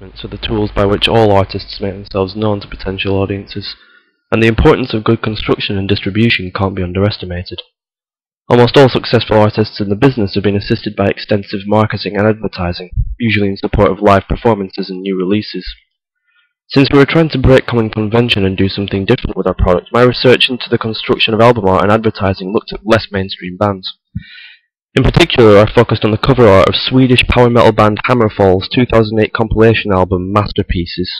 Advertisements are the tools by which all artists make themselves known to potential audiences, and the importance of good construction and distribution can't be underestimated. Almost all successful artists in the business have been assisted by extensive marketing and advertising, usually in support of live performances and new releases. Since we were trying to break common convention and do something different with our product, my research into the construction of album art and advertising looked at less mainstream bands. In particular, I focused on the cover art of Swedish power metal band Hammerfall's 2008 compilation album Masterpieces.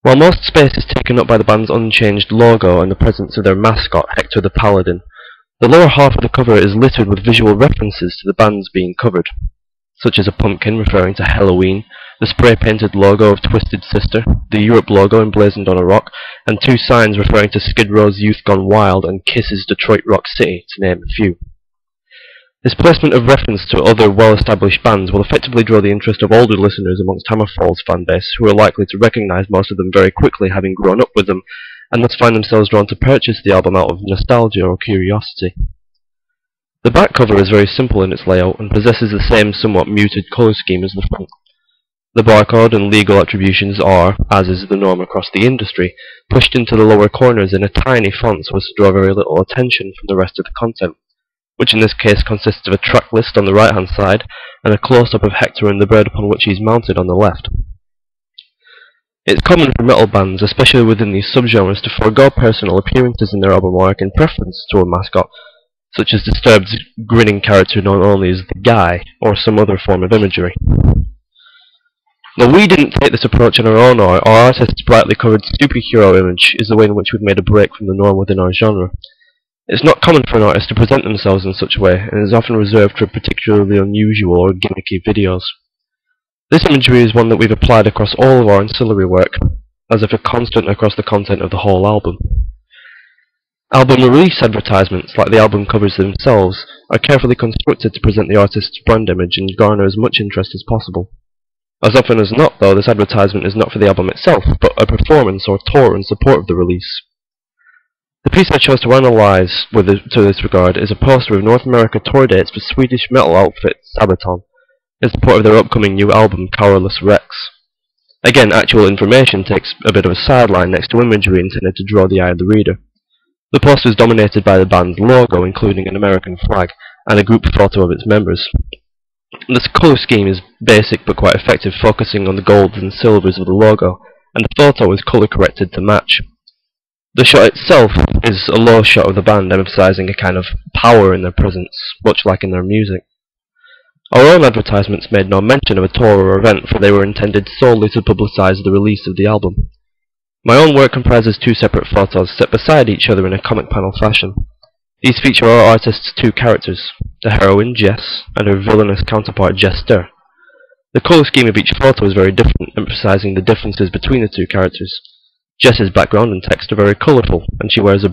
While most space is taken up by the band's unchanged logo and the presence of their mascot, Hector the Paladin, the lower half of the cover is littered with visual references to the bands being covered, such as a pumpkin referring to Helloween, the spray-painted logo of Twisted Sister, the Europe logo emblazoned on a rock, and two signs referring to Skid Row's Youth Gone Wild and Kiss's Detroit Rock City, to name a few. This placement of reference to other well-established bands will effectively draw the interest of older listeners amongst Hammerfall's fanbase, who are likely to recognise most of them very quickly, having grown up with them, and thus find themselves drawn to purchase the album out of nostalgia or curiosity. The back cover is very simple in its layout and possesses the same somewhat muted colour scheme as the front. The barcode and legal attributions are, as is the norm across the industry, pushed into the lower corners in a tiny font so as to draw very little attention from the rest of the content, which in this case consists of a track list on the right-hand side and a close-up of Hector and the bird upon which he is mounted on the left. It's common for metal bands, especially within these subgenres, to forego personal appearances in their album work in preference to a mascot, such as Disturbed's grinning character known only as the Guy, or some other form of imagery. Though we didn't take this approach on our own art, our artist's brightly covered superhero image is the way in which we've made a break from the norm within our genre. It's not common for an artist to present themselves in such a way, and is often reserved for particularly unusual or gimmicky videos. This imagery is one that we've applied across all of our ancillary work, as if a constant across the content of the whole album. Album release advertisements, like the album covers themselves, are carefully constructed to present the artist's brand image and garner as much interest as possible. As often as not, though, this advertisement is not for the album itself, but a performance or tour in support of the release. The piece I chose to analyse to this regard is a poster of North America tour dates for Swedish metal outfit Sabaton, in support of their upcoming new album Powerless Rex. Again, actual information takes a bit of a sideline next to imagery intended to draw the eye of the reader. The poster is dominated by the band's logo, including an American flag, and a group photo of its members. This colour scheme is basic but quite effective, focusing on the golds and silvers of the logo, and the photo is colour corrected to match. The shot itself is a low shot of the band, emphasising a kind of power in their presence, much like in their music. Our own advertisements made no mention of a tour or event, for they were intended solely to publicise the release of the album. My own work comprises two separate photos, set beside each other in a comic panel fashion. These feature our artist's two characters, the heroine, Jess, and her villainous counterpart, Jester. The colour scheme of each photo is very different, emphasising the differences between the two characters. Jess's background and text are very colourful, and she wears a